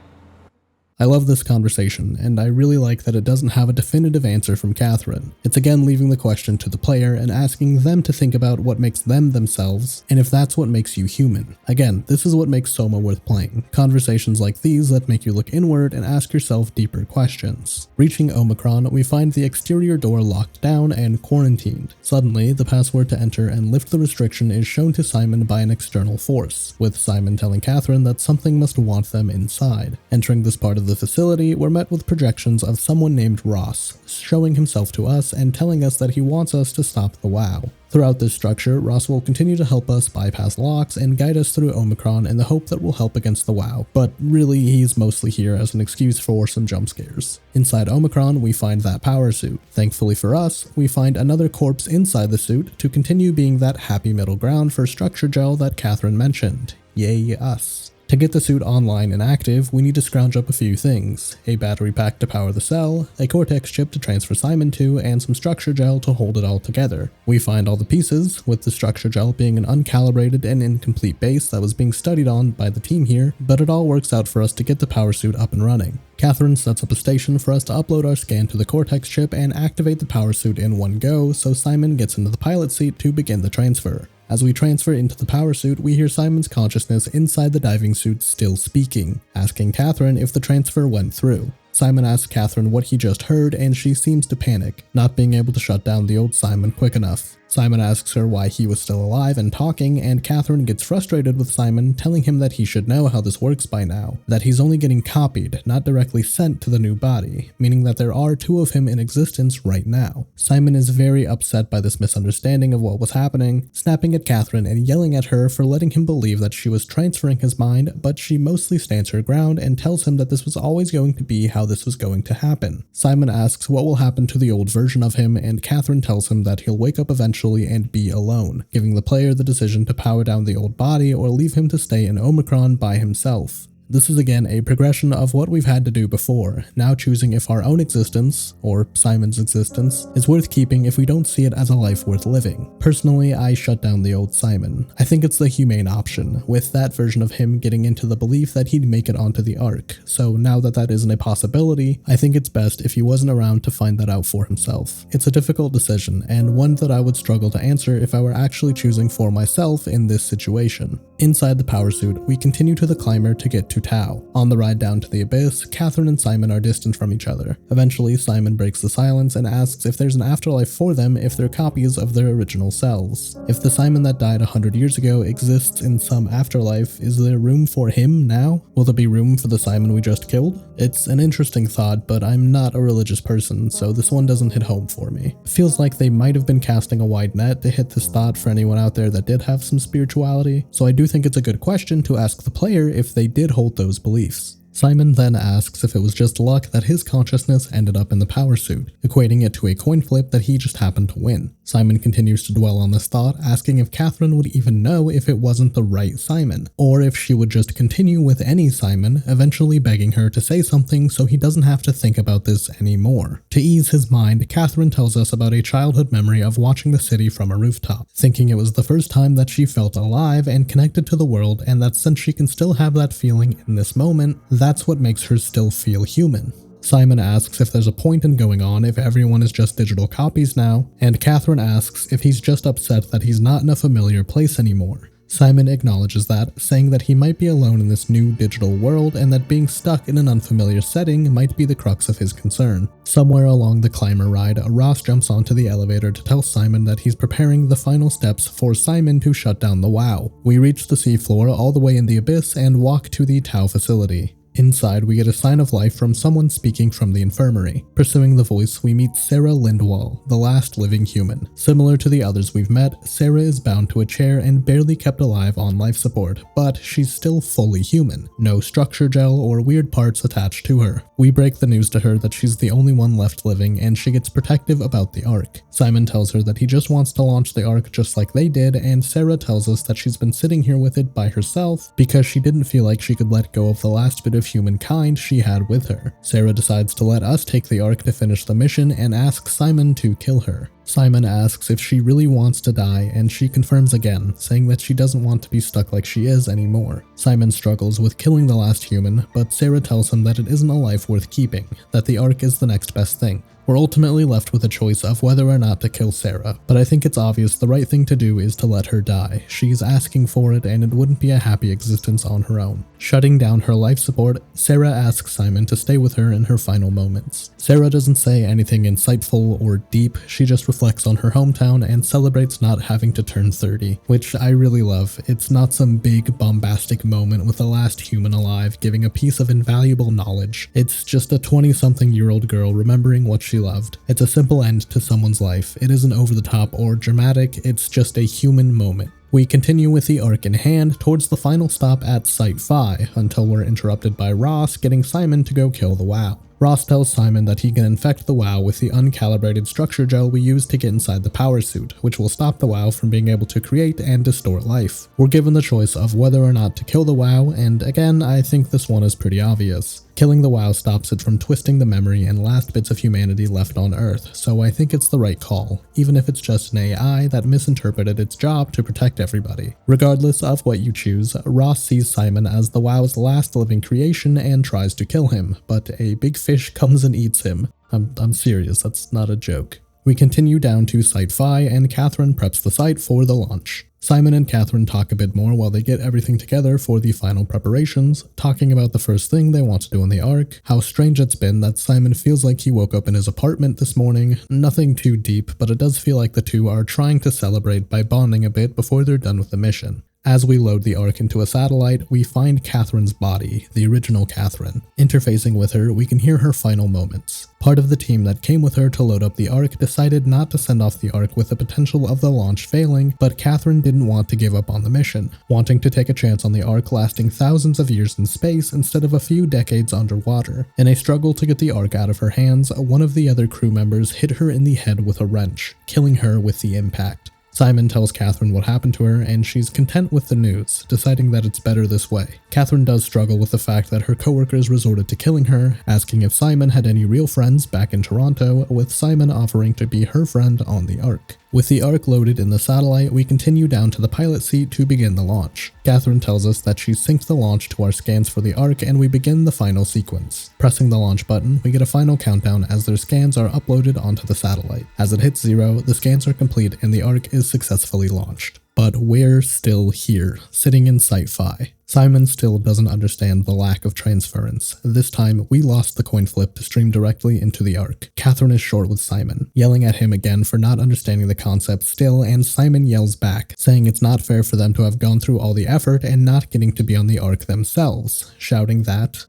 I love this conversation, and I really like that it doesn't have a definitive answer from Catherine. It's again leaving the question to the player and asking them to think about what makes them themselves, and if that's what makes you human. Again, this is what makes SOMA worth playing. Conversations like these that make you look inward and ask yourself deeper questions. Reaching Omicron, we find the exterior door locked down and quarantined. Suddenly, the password to enter and lift the restriction is shown to Simon by an external force, with Simon telling Catherine that something must want them inside. Entering this part of the facility, we're met with projections of someone named Ross, showing himself to us and telling us that he wants us to stop the WoW. Throughout this structure, Ross will continue to help us bypass locks and guide us through Omicron in the hope that we'll help against the WoW, but really he's mostly here as an excuse for some jump scares. Inside Omicron, we find that power suit. Thankfully for us, we find another corpse inside the suit to continue being that happy middle ground for structure gel that Catherine mentioned. Yay us. To get the suit online and active, we need to scrounge up a few things: a battery pack to power the cell, a Cortex chip to transfer Simon to, and some structure gel to hold it all together. We find all the pieces, with the structure gel being an uncalibrated and incomplete base that was being studied on by the team here, but it all works out for us to get the power suit up and running. Catherine sets up a station for us to upload our scan to the Cortex chip and activate the power suit in one go, so Simon gets into the pilot seat to begin the transfer. As we transfer into the power suit, we hear Simon's consciousness inside the diving suit still speaking, asking Catherine if the transfer went through. Simon asks Catherine what he just heard, and she seems to panic, not being able to shut down the old Simon quick enough. Simon asks her why he was still alive and talking, and Catherine gets frustrated with Simon, telling him that he should know how this works by now, that he's only getting copied, not directly sent to the new body, meaning that there are two of him in existence right now. Simon is very upset by this misunderstanding of what was happening, snapping at Catherine and yelling at her for letting him believe that she was transferring his mind, but she mostly stands her ground and tells him that this was always going to be how this was going to happen. Simon asks what will happen to the old version of him, and Catherine tells him that he'll wake up eventually and be alone, giving the player the decision to power down the old body or leave him to stay in Omicron by himself. This is again a progression of what we've had to do before, now choosing if our own existence, or Simon's existence, is worth keeping if we don't see it as a life worth living. Personally, I shut down the old Simon. I think it's the humane option, with that version of him getting into the belief that he'd make it onto the Ark, so now that that isn't a possibility, I think it's best if he wasn't around to find that out for himself. It's a difficult decision, and one that I would struggle to answer if I were actually choosing for myself in this situation. Inside the power suit, we continue to the climber to get to Tau. On the ride down to the abyss, Catherine and Simon are distant from each other. Eventually, Simon breaks the silence and asks if there's an afterlife for them if they're copies of their original selves. If the Simon that died 100 years ago exists in some afterlife, is there room for him now? Will there be room for the Simon we just killed? It's an interesting thought, but I'm not a religious person, so this one doesn't hit home for me. It feels like they might have been casting a wide net to hit this thought for anyone out there that did have some spirituality, so I do think it's a good question to ask the player if they did hold those beliefs. Simon then asks if it was just luck that his consciousness ended up in the power suit, equating it to a coin flip that he just happened to win. Simon continues to dwell on this thought, asking if Catherine would even know if it wasn't the right Simon, or if she would just continue with any Simon, eventually begging her to say something so he doesn't have to think about this anymore. To ease his mind, Catherine tells us about a childhood memory of watching the city from a rooftop, thinking it was the first time that she felt alive and connected to the world, and that since she can still have that feeling in this moment, that's what makes her still feel human. Simon asks if there's a point in going on if everyone is just digital copies now, and Catherine asks if he's just upset that he's not in a familiar place anymore. Simon acknowledges that, saying that he might be alone in this new digital world and that being stuck in an unfamiliar setting might be the crux of his concern. Somewhere along the climber ride, Ross jumps onto the elevator to tell Simon that he's preparing the final steps for Simon to shut down the WoW. We reach the seafloor all the way in the abyss and walk to the Tau facility. Inside, we get a sign of life from someone speaking from the infirmary. Pursuing the voice, we meet Sarah Lindwall, the last living human. Similar to the others we've met, Sarah is bound to a chair and barely kept alive on life support, but she's still fully human. No structure gel or weird parts attached to her. We break the news to her that she's the only one left living, and she gets protective about the Ark. Simon tells her that he just wants to launch the Ark just like they did, and Sarah tells us that she's been sitting here with it by herself because she didn't feel like she could let go of the last bit of humankind she had with her. Sarah decides to let us take the Ark to finish the mission and asks Simon to kill her. Simon asks if she really wants to die, and she confirms again, saying that she doesn't want to be stuck like she is anymore. Simon struggles with killing the last human, but Sarah tells him that it isn't a life worth keeping, that the Ark is the next best thing. We're ultimately left with a choice of whether or not to kill Sarah, but I think it's obvious the right thing to do is to let her die. She's asking for it, and it wouldn't be a happy existence on her own. Shutting down her life support, Sarah asks Simon to stay with her in her final moments. Sarah doesn't say anything insightful or deep, she just reflects on her hometown and celebrates not having to turn 30, which I really love. It's not some big bombastic moment with the last human alive giving a piece of invaluable knowledge. It's just a 20-something-year-old girl remembering what she loved. It's a simple end to someone's life. It isn't over the top or dramatic, it's just a human moment. We continue with the Ark in hand towards the final stop at Site Phi until we're interrupted by Ross getting Simon to go kill the WoW. Ross tells Simon that he can infect the WoW with the uncalibrated structure gel we use to get inside the power suit, which will stop the WoW from being able to create and distort life. We're given the choice of whether or not to kill the WoW, and again, I think this one is pretty obvious. Killing the WoW stops it from twisting the memory and last bits of humanity left on Earth, so I think it's the right call, even if it's just an AI that misinterpreted its job to protect everybody. Regardless of what you choose, Ross sees Simon as the WoW's last living creation and tries to kill him, but a big fish comes and eats him. I'm serious, that's not a joke. We continue down to Site Phi, and Catherine preps the site for the launch. Simon and Catherine talk a bit more while they get everything together for the final preparations, talking about the first thing they want to do on the Ark, how strange it's been that Simon feels like he woke up in his apartment this morning. Nothing too deep, but it does feel like the two are trying to celebrate by bonding a bit before they're done with the mission. As we load the Ark into a satellite, we find Catherine's body, the original Catherine. Interfacing with her, we can hear her final moments. Part of the team that came with her to load up the Ark decided not to send off the Ark with the potential of the launch failing, but Catherine didn't want to give up on the mission, wanting to take a chance on the Ark lasting thousands of years in space instead of a few decades underwater. In a struggle to get the Ark out of her hands, one of the other crew members hit her in the head with a wrench, killing her with the impact. Simon tells Catherine what happened to her, and she's content with the news, deciding that it's better this way. Catherine does struggle with the fact that her coworkers resorted to killing her, asking if Simon had any real friends back in Toronto, with Simon offering to be her friend on the Ark. With the Ark loaded in the satellite, we continue down to the pilot seat to begin the launch. Catherine tells us that she synced the launch to our scans for the Ark, and we begin the final sequence. Pressing the launch button, we get a final countdown as their scans are uploaded onto the satellite. As it hits 0, the scans are complete and the Ark is successfully launched. But we're still here, sitting in Site Phi. Simon still doesn't understand the lack of transference. This time, we lost the coin flip to stream directly into the Ark. Catherine is short with Simon, yelling at him again for not understanding the concept still, and Simon yells back, saying it's not fair for them to have gone through all the effort and not getting to be on the Ark themselves, shouting that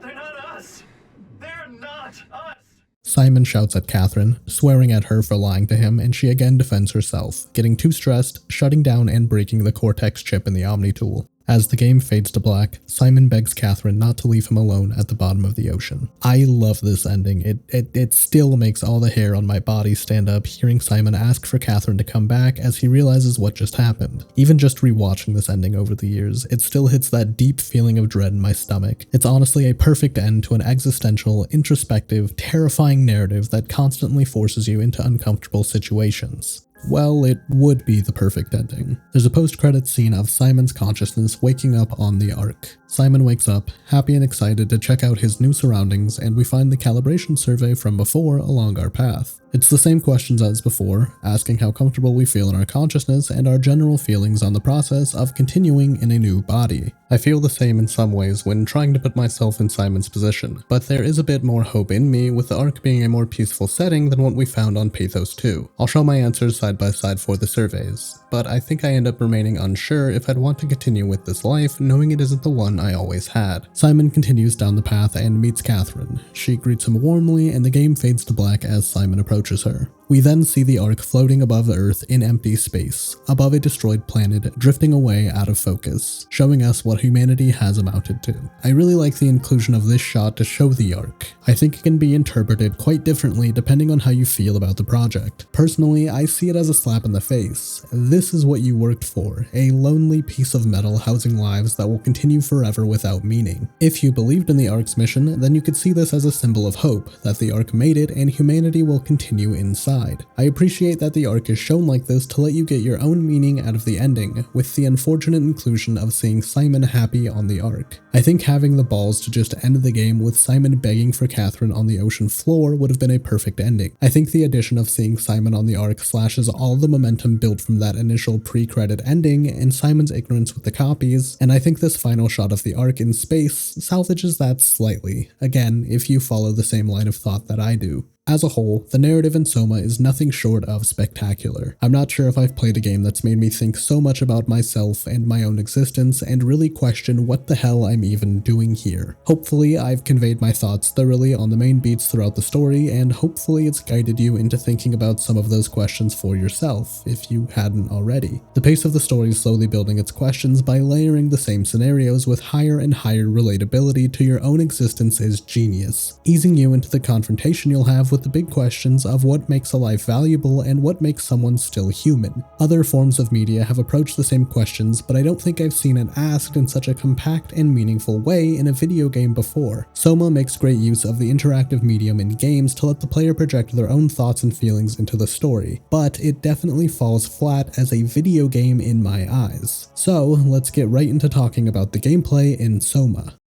they're not us! They're not us! Simon shouts at Catherine, swearing at her for lying to him, and she again defends herself, getting too stressed, shutting down and breaking the Cortex chip in the Omni tool. As the game fades to black, Simon begs Catherine not to leave him alone at the bottom of the ocean. I love this ending. It still makes all the hair on my body stand up hearing Simon ask for Catherine to come back as he realizes what just happened. Even just rewatching this ending over the years, it still hits that deep feeling of dread in my stomach. It's honestly a perfect end to an existential, introspective, terrifying narrative that constantly forces you into uncomfortable situations. Well, it would be the perfect ending. There's a post-credits scene of Simon's consciousness waking up on the Ark. Simon wakes up, happy and excited to check out his new surroundings, and we find the calibration survey from before along our path. It's the same questions as before, asking how comfortable we feel in our consciousness and our general feelings on the process of continuing in a new body. I feel the same in some ways when trying to put myself in Simon's position, but there is a bit more hope in me with the Ark being a more peaceful setting than what we found on Pathos 2. I'll show my answers side by side for the surveys, but I think I end up remaining unsure if I'd want to continue with this life knowing it isn't the one I always had. Simon continues down the path and meets Catherine. She greets him warmly and the game fades to black as Simon approaches her. We then see the Ark floating above Earth in empty space, above a destroyed planet, drifting away out of focus, showing us what humanity has amounted to. I really like the inclusion of this shot to show the Ark. I think it can be interpreted quite differently depending on how you feel about the project. Personally, I see it as a slap in the face. This is what you worked for, a lonely piece of metal housing lives that will continue forever without meaning. If you believed in the Ark's mission, then you could see this as a symbol of hope, that the Ark made it and humanity will continue inside. I appreciate that the Ark is shown like this to let you get your own meaning out of the ending, with the unfortunate inclusion of seeing Simon happy on the Ark. I think having the balls to just end the game with Simon begging for Catherine on the ocean floor would have been a perfect ending. I think the addition of seeing Simon on the Ark slashes all the momentum built from that initial pre-credit ending and Simon's ignorance with the copies, and I think this final shot of the Ark in space salvages that slightly, again, if you follow the same line of thought that I do. As a whole, the narrative in SOMA is nothing short of spectacular. I'm not sure if I've played a game that's made me think so much about myself and my own existence and really question what the hell I'm even doing here. Hopefully, I've conveyed my thoughts thoroughly on the main beats throughout the story, and hopefully it's guided you into thinking about some of those questions for yourself, if you hadn't already. The pace of the story is slowly building its questions by layering the same scenarios with higher and higher relatability to your own existence is genius, easing you into the confrontation you'll have with the big questions of what makes a life valuable and what makes someone still human. Other forms of media have approached the same questions, but I don't think I've seen it asked in such a compact and meaningful way in a video game before. SOMA makes great use of the interactive medium in games to let the player project their own thoughts and feelings into the story, but it definitely falls flat as a video game in my eyes. So let's get right into talking about the gameplay in SOMA.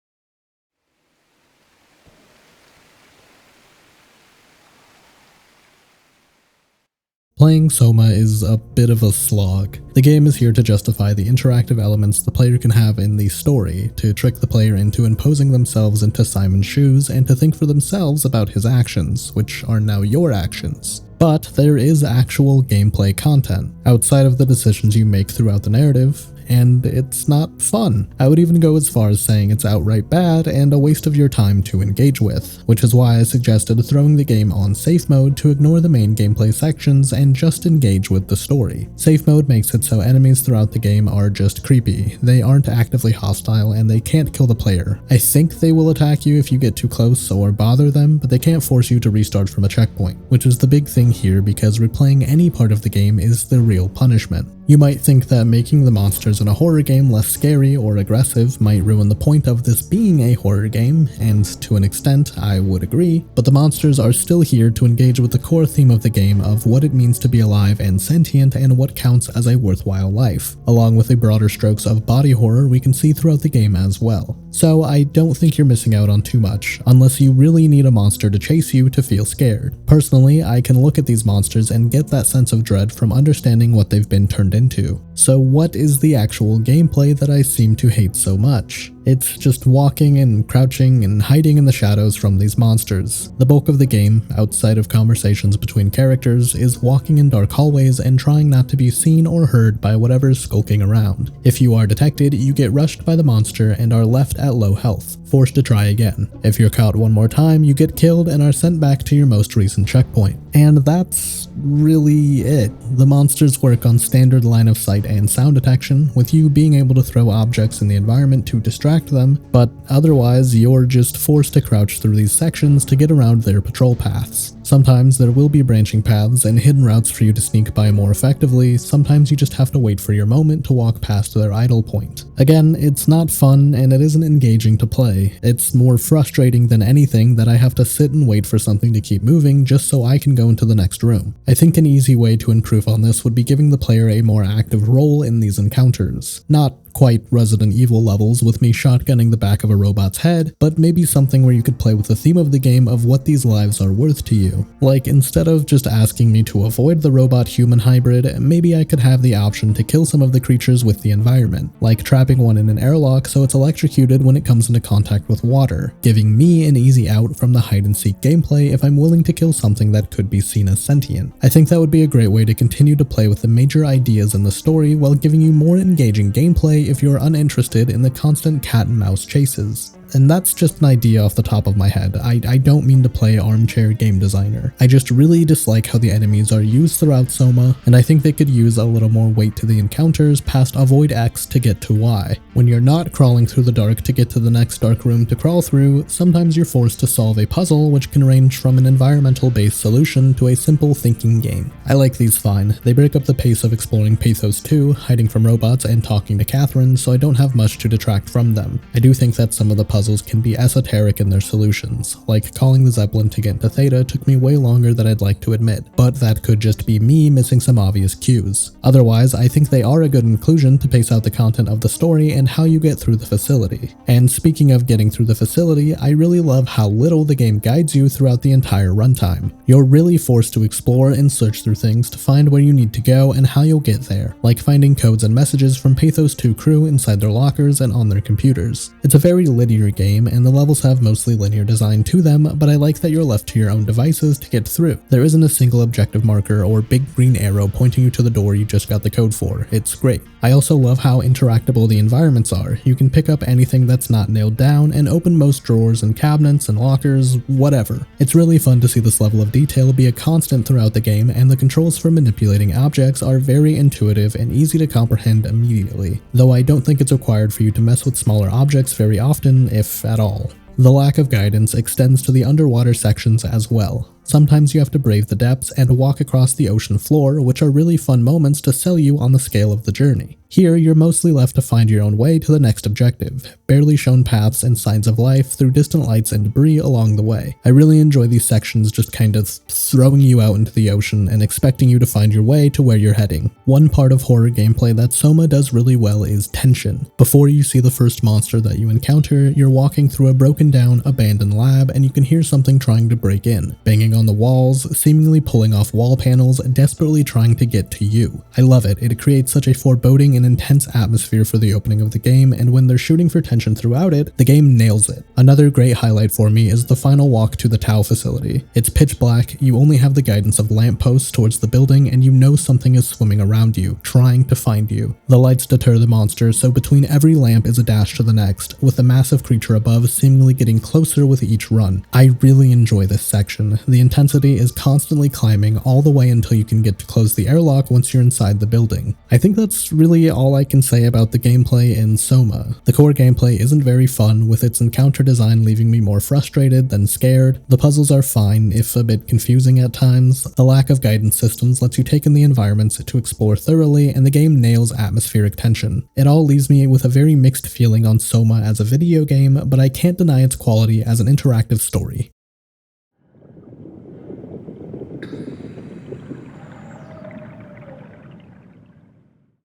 Playing SOMA is a bit of a slog. The game is here to justify the interactive elements the player can have in the story, to trick the player into imposing themselves into Simon's shoes and to think for themselves about his actions, which are now your actions. But there is actual gameplay content, outside of the decisions you make throughout the narrative, and it's not fun. I would even go as far as saying it's outright bad and a waste of your time to engage with, which is why I suggested throwing the game on safe mode to ignore the main gameplay sections and just engage with the story. Safe mode makes it so enemies throughout the game are just creepy. They aren't actively hostile and they can't kill the player. I think they will attack you if you get too close or bother them, but they can't force you to restart from a checkpoint, which is the big thing here because replaying any part of the game is the real punishment. You might think that making the monsters in a horror game less scary or aggressive might ruin the point of this being a horror game, and to an extent I would agree, but the monsters are still here to engage with the core theme of the game of what it means to be alive and sentient and what counts as a worthwhile life, along with the broader strokes of body horror we can see throughout the game as well. So I don't think you're missing out on too much, unless you really need a monster to chase you to feel scared. Personally, I can look at these monsters and get that sense of dread from understanding what they've been turned into. So what is the actual gameplay that I seem to hate so much? It's just walking and crouching and hiding in the shadows from these monsters. The bulk of the game, outside of conversations between characters, is walking in dark hallways and trying not to be seen or heard by whatever's skulking around. If you are detected, you get rushed by the monster and are left at low health, forced to try again. If you're caught one more time, you get killed and are sent back to your most recent checkpoint. And that's really it. The monsters work on standard line of sight and sound detection, with you being able to throw objects in the environment to distract them, but otherwise you're just forced to crouch through these sections to get around their patrol paths. Sometimes there will be branching paths and hidden routes for you to sneak by more effectively, sometimes you just have to wait for your moment to walk past their idle point. Again, it's not fun and it isn't engaging to play. It's more frustrating than anything that I have to sit and wait for something to keep moving just so I can go into the next room. I think an easy way to improve on this would be giving the player a more active role in these encounters. Not quite Resident Evil levels with me shotgunning the back of a robot's head, but maybe something where you could play with the theme of the game of what these lives are worth to you. Like, instead of just asking me to avoid the robot-human hybrid, maybe I could have the option to kill some of the creatures with the environment, like trapping one in an airlock so it's electrocuted when it comes into contact with water, giving me an easy out from the hide-and-seek gameplay if I'm willing to kill something that could be seen as sentient. I think that would be a great way to continue to play with the major ideas in the story while giving you more engaging gameplay if you're uninterested in the constant cat and mouse chases. And that's just an idea off the top of my head. I don't mean to play armchair game designer. I just really dislike how the enemies are used throughout SOMA, and I think they could use a little more weight to the encounters past avoid X to get to Y. When you're not crawling through the dark to get to the next dark room to crawl through, sometimes you're forced to solve a puzzle which can range from an environmental-based solution to a simple thinking game. I like these fine. They break up the pace of exploring Pathos 2, hiding from robots and talking to Catherine, so I don't have much to detract from them. I do think that some of the puzzles can be esoteric in their solutions, like calling the Zeppelin to get into Theta took me way longer than I'd like to admit, but that could just be me missing some obvious cues. Otherwise, I think they are a good inclusion to pace out the content of the story and how you get through the facility. And speaking of getting through the facility, I really love how little the game guides you throughout the entire runtime. You're really forced to explore and search through things to find where you need to go and how you'll get there, like finding codes and messages from Pathos 2 crew inside their lockers and on their computers. It's a very linear game, and the levels have mostly linear design to them, but I like that you're left to your own devices to get through. There isn't a single objective marker or big green arrow pointing you to the door you just got the code for. It's great. I also love how interactable the environments are. You can pick up anything that's not nailed down and open most drawers and cabinets and lockers, whatever. It's really fun to see this level of detail be a constant throughout the game, and the controls for manipulating objects are very intuitive and easy to comprehend immediately, though I don't think it's required for you to mess with smaller objects very often, if at all. The lack of guidance extends to the underwater sections as well. Sometimes you have to brave the depths and walk across the ocean floor, which are really fun moments to sell you on the scale of the journey. Here, you're mostly left to find your own way to the next objective, barely shown paths and signs of life through distant lights and debris along the way. I really enjoy these sections just kind of throwing you out into the ocean and expecting you to find your way to where you're heading. One part of horror gameplay that SOMA does really well is tension. Before you see the first monster that you encounter, you're walking through a broken down, abandoned lab and you can hear something trying to break in, banging on the walls, seemingly pulling off wall panels, desperately trying to get to you. I love it. It creates such a foreboding and intense atmosphere for the opening of the game, and when they're shooting for tension throughout it, the game nails it. Another great highlight for me is the final walk to the Tau facility. It's pitch black, you only have the guidance of lampposts towards the building, and you know something is swimming around you, trying to find you. The lights deter the monster, so between every lamp is a dash to the next, with the massive creature above seemingly getting closer with each run. I really enjoy this section. The intensity is constantly climbing all the way until you can get to close the airlock once you're inside the building. I think that's really all I can say about the gameplay in SOMA. The core gameplay isn't very fun, with its encounter design leaving me more frustrated than scared. The puzzles are fine, if a bit confusing at times. The lack of guidance systems lets you take in the environments to explore thoroughly, and the game nails atmospheric tension. It all leaves me with a very mixed feeling on SOMA as a video game, but I can't deny its quality as an interactive story.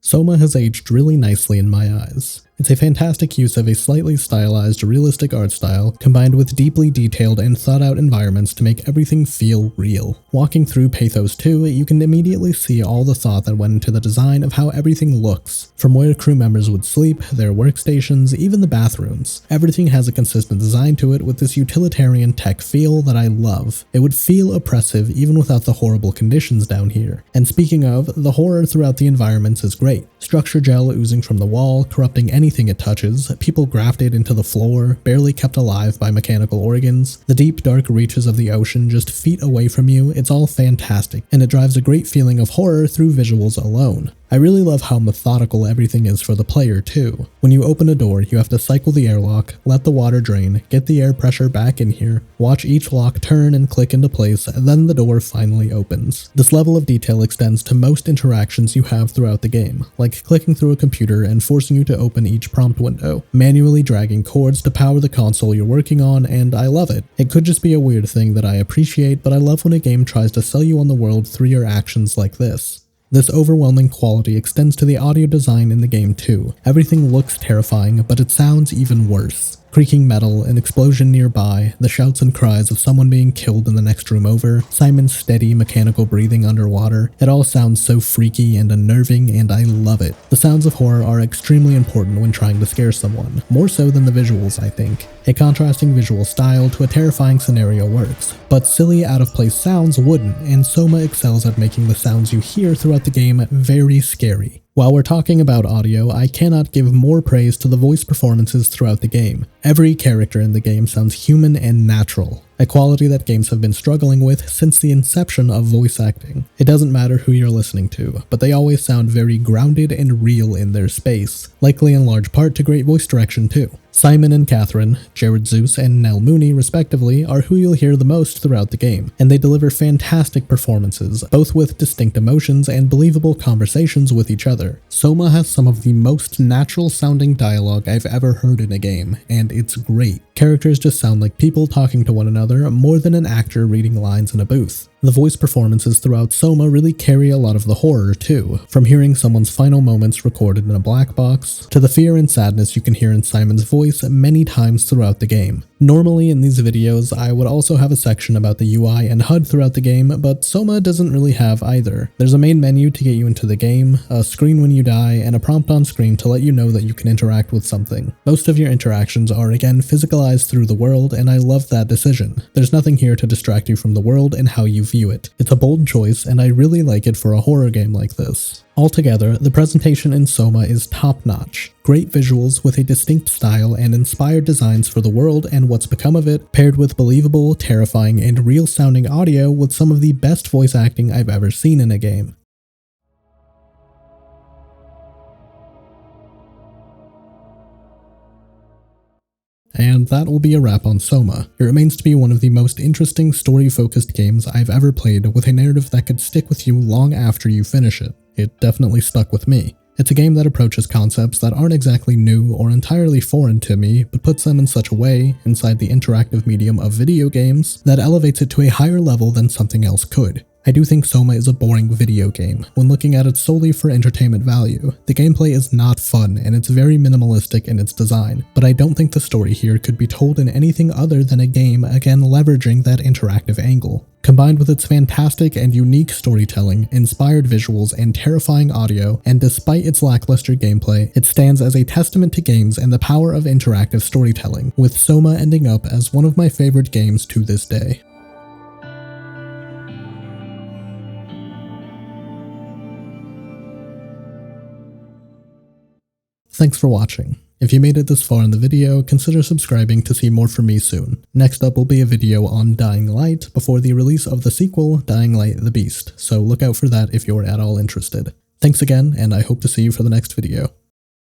SOMA has aged really nicely in my eyes. It's a fantastic use of a slightly stylized, realistic art style, combined with deeply detailed and thought-out environments to make everything feel real. Walking through Pathos 2, you can immediately see all the thought that went into the design of how everything looks. From where crew members would sleep, their workstations, even the bathrooms. Everything has a consistent design to it with this utilitarian tech feel that I love. It would feel oppressive even without the horrible conditions down here. And speaking of, the horror throughout the environments is great. Structure gel oozing from the wall, corrupting anything it touches, people grafted into the floor, barely kept alive by mechanical organs, the deep dark reaches of the ocean just feet away from you, it's all fantastic, and it drives a great feeling of horror through visuals alone. I really love how methodical everything is for the player too. When you open a door, you have to cycle the airlock, let the water drain, get the air pressure back in here, watch each lock turn and click into place, and then the door finally opens. This level of detail extends to most interactions you have throughout the game, like clicking through a computer and forcing you to open each prompt window, manually dragging cords to power the console you're working on, and I love it. It could just be a weird thing that I appreciate, but I love when a game tries to sell you on the world through your actions like this. This overwhelming quality extends to the audio design in the game too. Everything looks terrifying, but it sounds even worse. Creaking metal, an explosion nearby, the shouts and cries of someone being killed in the next room over, Simon's steady mechanical breathing underwater, it all sounds so freaky and unnerving, and I love it. The sounds of horror are extremely important when trying to scare someone, more so than the visuals, I think. A contrasting visual style to a terrifying scenario works, but silly out-of-place sounds wouldn't, and SOMA excels at making the sounds you hear throughout the game very scary. While we're talking about audio, I cannot give more praise to the voice performances throughout the game. Every character in the game sounds human and natural, a quality that games have been struggling with since the inception of voice acting. It doesn't matter who you're listening to, but they always sound very grounded and real in their space, likely in large part to great voice direction too. Simon and Catherine, Jared Zeus and Nell Mooney respectively, are who you'll hear the most throughout the game, and they deliver fantastic performances, both with distinct emotions and believable conversations with each other. SOMA has some of the most natural sounding dialogue I've ever heard in a game, and it's great. Characters just sound like people talking to one another more than an actor reading lines in a booth. The voice performances throughout SOMA really carry a lot of the horror too, from hearing someone's final moments recorded in a black box, to the fear and sadness you can hear in Simon's voice many times throughout the game. Normally in these videos, I would also have a section about the UI and HUD throughout the game, but SOMA doesn't really have either. There's a main menu to get you into the game, a screen when you die, and a prompt on screen to let you know that you can interact with something. Most of your interactions are again physicalized through the world, and I love that decision. There's nothing here to distract you from the world and how you view it. It's a bold choice, and I really like it for a horror game like this. Altogether, the presentation in SOMA is top-notch. Great visuals with a distinct style and inspired designs for the world and what's become of it, paired with believable, terrifying, and real-sounding audio with some of the best voice acting I've ever seen in a game. And that will be a wrap on SOMA. It remains to be one of the most interesting story-focused games I've ever played, with a narrative that could stick with you long after you finish it. It definitely stuck with me. It's a game that approaches concepts that aren't exactly new or entirely foreign to me, but puts them in such a way, inside the interactive medium of video games, that elevates it to a higher level than something else could. I do think Soma is a boring video game when looking at it solely for entertainment value. The gameplay is not fun and it's very minimalistic in its design, but I don't think the story here could be told in anything other than a game, again leveraging that interactive angle. Combined with its fantastic and unique storytelling, inspired visuals, and terrifying audio, and despite its lackluster gameplay, it stands as a testament to games and the power of interactive storytelling, with Soma ending up as one of my favorite games to this day. Thanks for watching. If you made it this far in the video, consider subscribing to see more from me soon. Next up will be a video on Dying Light before the release of the sequel, Dying Light the Beast, so look out for that if you're at all interested. Thanks again, and I hope to see you for the next video.